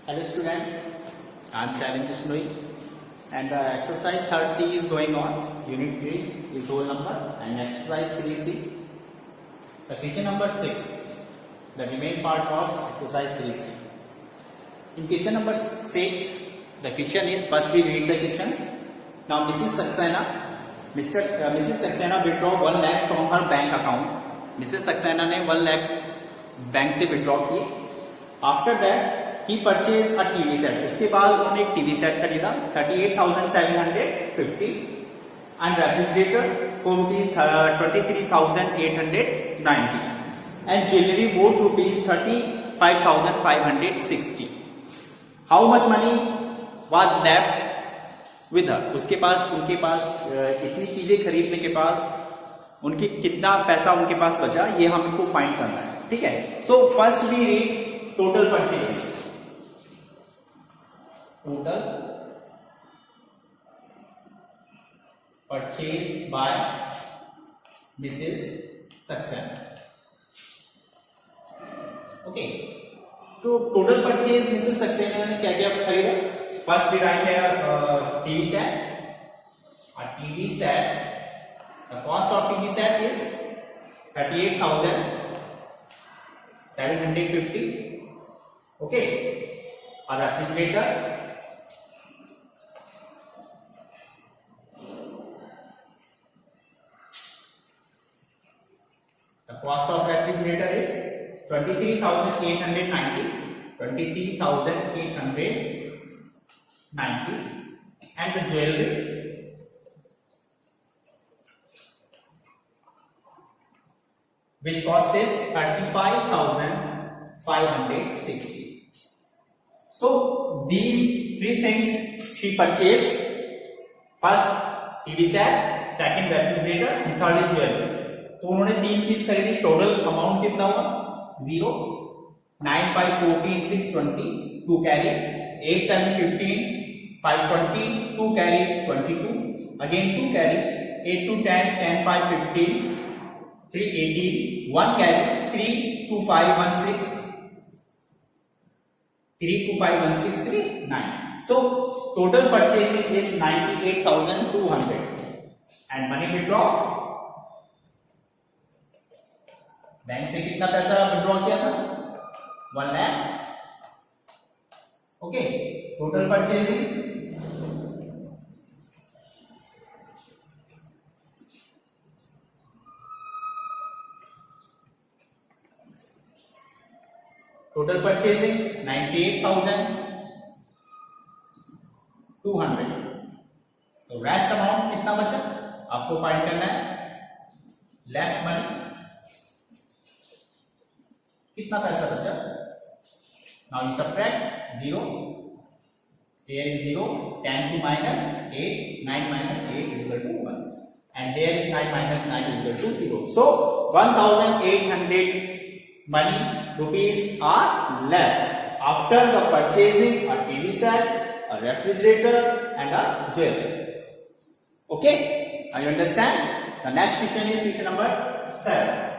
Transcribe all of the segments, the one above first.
Hello students, I am Shavin Bishnoi and the exercise 3C is going on. Unit 3 is whole number and exercise 3C. The question number 6, the remain part of exercise 3C. In question number 6, the question is, first we read the question. Now Mrs. Saxena withdraw 1 lakh from her bank account. Mrs. Saxena ने 1 lakh bank से withdraw किए. After that he purchase a TV set. उसके बाद उन्होंने एक TV set खरीदा 38,750 and refrigerator for ₹23,890 and jewellery worth ₹35,560. How much money was left with her. उनके पास इतनी चीजें खरीदने के पास उनकी कितना पैसा उनके पास बचा, ये हमको फाइंड करना है. ठीक है. So first we read total purchase. Total purchase by Mrs Saxena. Okay, तो टोटल परचेज मिसेस सक्सेना ने क्या क्या खरीदा. फर्स्ट वी राइट है TV set. A TV set, the cost of TV set is 38,750. Okay, a refrigerator, the cost of refrigerator is 23,890, 23,890, and the jewelry which cost is 35,560. So these three things she purchased. First TV set, second refrigerator and third is jewelry. तो उन्होंने 3 चीज खरीदी. Total amount कितना हुआ? 0. 9 by 14 620, 2 carry. 8 7 15 520, 2 carry 22. Again 2 carry. 8 to 10 10 5 15 3 18, 1 carry. 3 to 5 16, 3 to 5 16 3 9. So total purchase is 98,200 and money withdraw. Bank से कितना पैसा withdraw किया था? 1 lakh. Okay, total purchasing total purchasing 98,200. तो रेस्ट अमाउंट कितना बचा आपको फाइंड करना है. लेफ्ट मनी कितना पैसा बचा. Now you subtract 0. here is 0. 10 to minus 8, 9 minus 8 is equal to 1 and here is 9 minus 9 is equal to 0. So 1,800 money rupees are left after the purchasing a TV set, a refrigerator and a jewelry. Okay, are you understand? The next question is question number 7.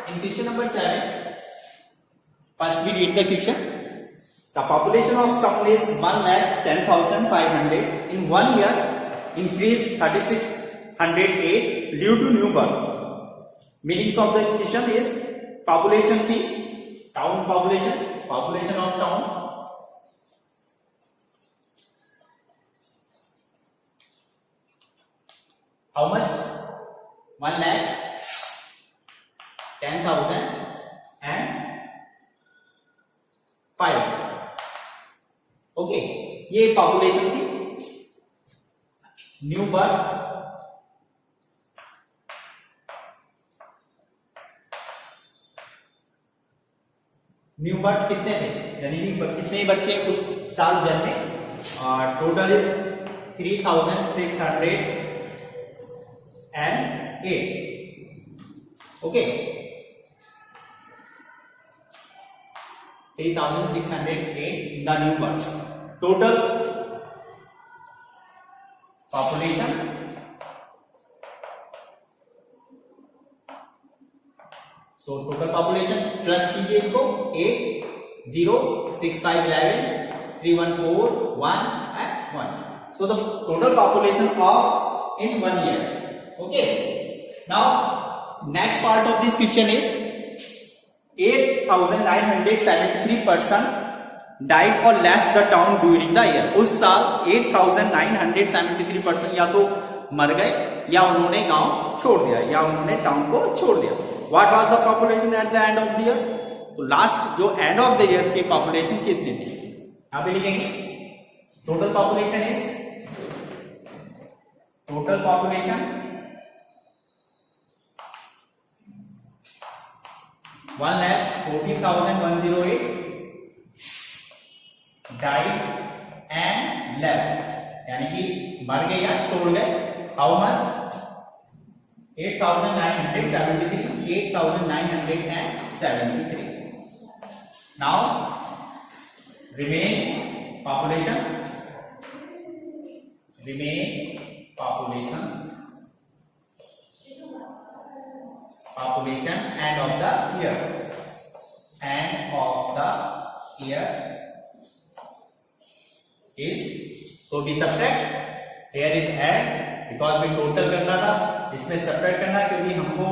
In question number 7, first we read the question. The population of town is 1,10,500. In 1 year, increased 3,608 due to new birth. Meanings of the question is population थी, town population of town. How much? 1,10,000 and 5. Okay, ये population थी. New birth कितने थे, यानी कि कितने बच्चे उस साल जन्मे. Total is 3,608. Okay, 3,608 the new birth. Total population so total population plus कीजिए इनको 8, 0, 6, 5, 11, 3, 1, 4, 1 and 1. So the total population of in 1 year. Okay. Now next part of this question is 8,973 person died or left the town during the year. उस साल 8,973 person या तो मर गए या उन्होंने गांव छोड़ दिया या उन्होंने टाउन को छोड़ दिया. What was the population at the end of the year? तो लास्ट जो एंड ऑफ द ईयर की पॉपुलेशन कितनी थी यहां पे लिखेंगे. Total population is total population 1,40,108 died and left यानी कि मर गए या छोड़ गए. How much 8,973. Now remain population end of the year is so we subtract. Here is add because we total करना था, इसमें subtract करना क्योंकि हमको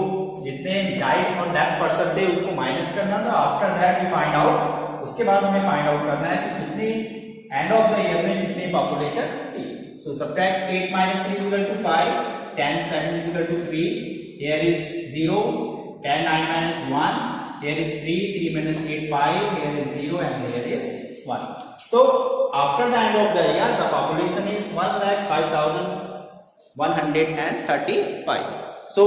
जितने died और left person थे उसको माइनस करना था. After that we find out, उसके बाद हमें फाइंड आउट करना है कि कितनी एंड ऑफ द ईयर में कितनी पॉपुलेशन थी. सो subtract 8 minus 3 is equal to 5, 10 7 is equal to 3, here is 0, 10 9 minus 1, here is 3, 3 minus 8 5, here is 0 and here is 1. So after the end of the year the population is 1,05,135. So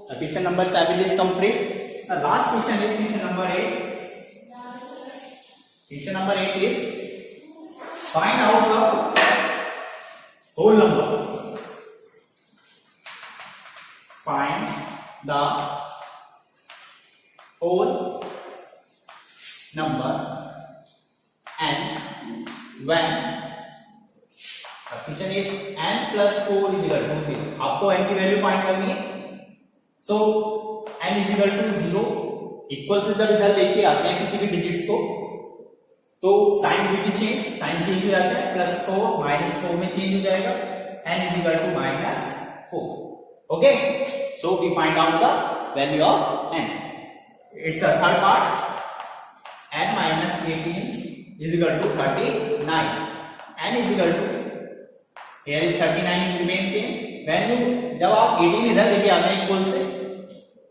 question number 7 is complete. The last question is question number 8. Question number 8 is find out the whole number. Find the whole number and when the question is n plus 4 is equal to 0. आपको n की value find करनी है. सो n is equal to 0. Equal से जब इधर लेके आते हैं किसी भी डिजिट्स को तो sign will be change, sign change हो जाता है. +4 -4 में चेंज हो जाएगा. n is equal to -4. Okay. So we find out the value of n. It's a third part. n minus 18 is equal to 39. n is equal to here is 39 is remain same. when you जब आप 18 इधर लेके आते हैं equal से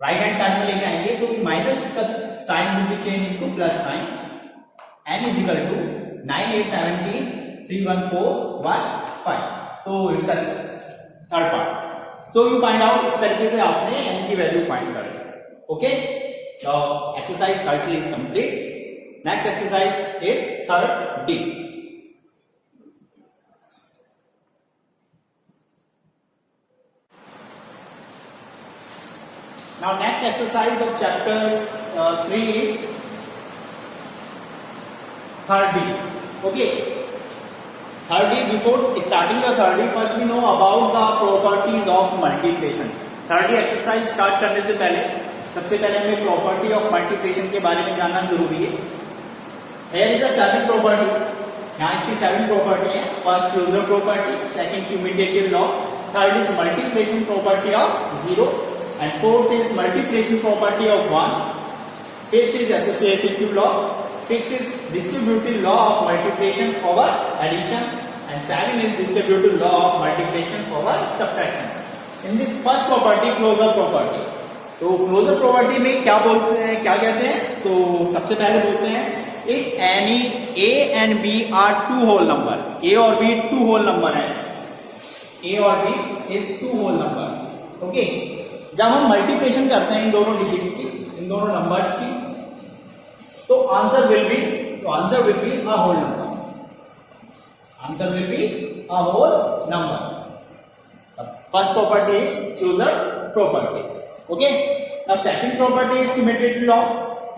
right hand side में लेके आएंगे तो माइनस का sign will be change into plus sign. n is equal to 9 8 17 3 1 4 1 5. so it's a third part. so you find out इस तरीके से आपने n की वैल्यू फाइंड कर ली. Okay. so exercise 30 is complete. Next exercise is third D. Now next exercise of chapter 3 is third D. Okay. Third D, before starting the third D, first we know about the properties of multiplication. Third D exercise start करने से पहले सबसे पहले हमें property of multiplication के बारे में जानना जरूरी है. Here is the 7 property. यहाँ इसकी 7 property है. First closure property, second commutative law, third is multiplication property of 0, and fourth is multiplication property of 1. Fifth is associative law. Sixth is distributive law of multiplication over addition, and 7 is distributive law of multiplication over subtraction. In this first property, closure property. तो closure property में क्या बोलते हैं, क्या कहते हैं? तो सबसे पहले बोलते हैं if any a and b are two whole number, a और b two whole number है, a और b is two whole number. Okay. जब हम मल्टीप्लिकेशन करते हैं इन दोनों डिजिट्स की, इन दोनों नंबर्स की, तो answer will be a whole number. Answer will be a whole number. First property is closure property. Okay. Now second property is commutative law.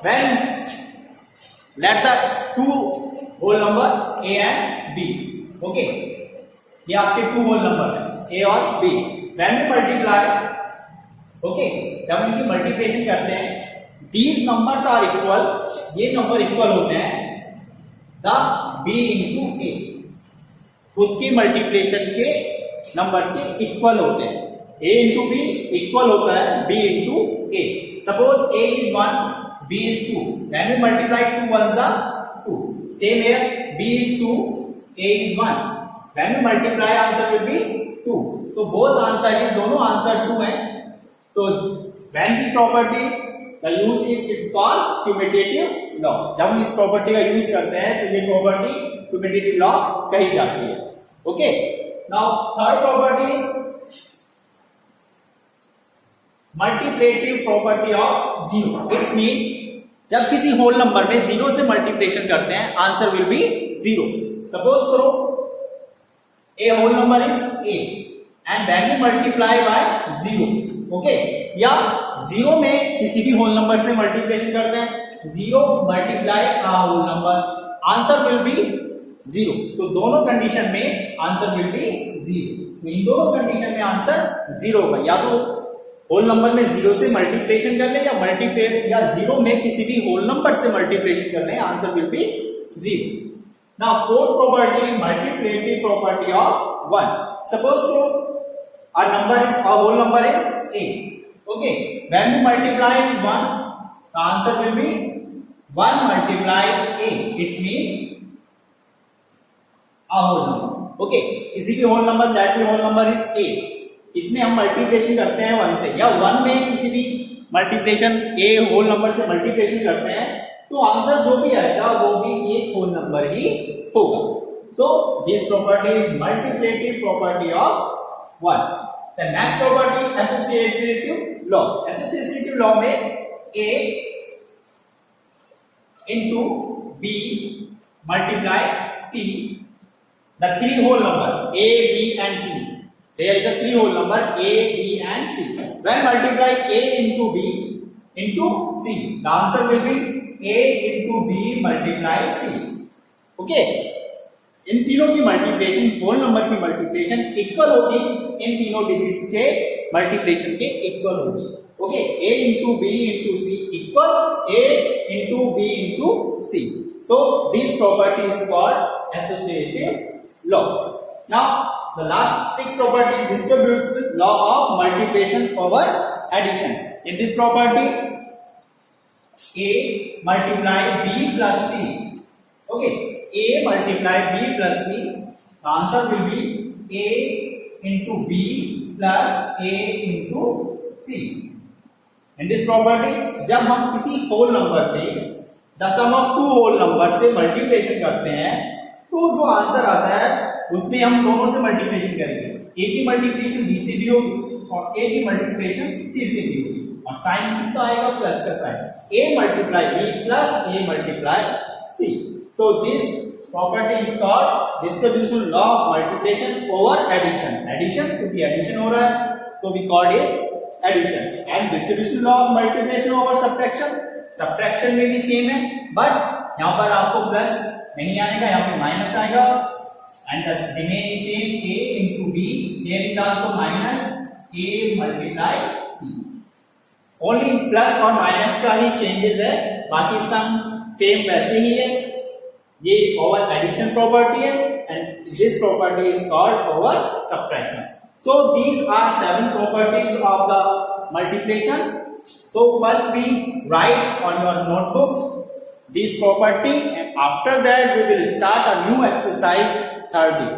When let the two whole number a and b. Okay. ये आपके two whole number है a और b. When we multiply, okay, जब इनकी multiplication करते हैं these numbers are equal, ये number equal होते हैं द बी इंटू ए, उसकी मल्टीप्लिकेशन के नंबर्स के इक्वल होते हैं। ए इंटू बी इक्वल होता है b into a. Suppose a is 1, b is 2, when we multiply 2 1s are 2, same here b is 2, a is 1, when we multiply answer will be 2, तो both answer, ये दोनों answer 2 हैं। तो when the property the use is, it's called cumulative law. जब हम इस property का use करते हैं तो ये प्रॉपर्टी क्यूमुलेटिव लॉ कही जाती है। Okay, now third property is multiplicative property of zero. It's mean जब किसी होल नंबर में जीरो से मल्टीप्लिकेशन करते हैं answer will be zero. Suppose करो a whole number is a and when you multiply by zero, okay, या zero में किसी भी होल नंबर से मल्टीप्लिकेशन करते हैं, zero multiply a whole number, answer will be zero. तो दोनों कंडीशन में आंसर विल बी जीरो। तो इन दोनों कंडीशन में आंसर जीरो होगा, या तो होल नंबर में जीरो से मल्टीप्लिकेशन कर ले या जीरो में किसी भी होल नंबर से मल्टीप्लिकेशन कर ले, answer will be zero. Now fourth property, multiplicative property of 1। Suppose a number is, a whole number is a, okay, when we multiply is 1, the answer will be 1 multiply a, it's mean a whole number, okay, किसी भी whole number, that भी whole number is a, इसमें हम multiplication करते हैं 1 से, या 1 में किसी भी मल्टीप्लिकेशन a होल नंबर से मल्टीप्लिकेशन करते हैं, तो आंसर जो भी आएगा वो भी एक होल नंबर ही होगा। So this property is multiplicative property of 1. The next property, associative law. Associative law में a into b multiply c, the three whole number a, b and c. There is a three whole number a, b and c. When multiply a into b into c, the answer will be a into b multiply c. Okay. इन तीनों की multiplication, whole number की multiplication equal होगी इन तीनों digits के multiplication के equal होगी। Okay, a into b into c equal a into b into c. So this property is called associative law. Now the last sixth property, distributive law of multiplication over addition. In this property, a multiply b plus c. Okay. A multiply b plus c, the answer will be a into b plus a into c. In this property, जब हम किसी whole number पे the sum of two whole numbers से multiplication करते हैं, तो जो answer आता है उसमें हम दोनों से मल्टीप्लिकेशन करेंगे। a की मल्टीप्लिकेशन b से भी होगी और a की मल्टीप्लिकेशन c से भी होगी, और साइन किसका आएगा, प्लस का sign, a multiply b plus a multiply c. So this property is called distribution law of multiplication over addition. Addition क्योंकि addition हो रहा है, so we call it addition. And distribution law of multiplication over subtraction. Subtraction में भी same है, but यहाँ पर आपको प्लस नहीं आएगा, यहाँ पर माइनस आएगा. And the remain is same, a into b. Here is also minus a multiply c. Only plus और माइनस का ही चेंजेस है, बाकी सम सेम वैसे ही है. ये ओवर एडिशन प्रॉपर्टी है and this property is called over subtraction. So these are 7 properties of the multiplication. So first we write on your notebook this property and after that we will start a new exercise 30.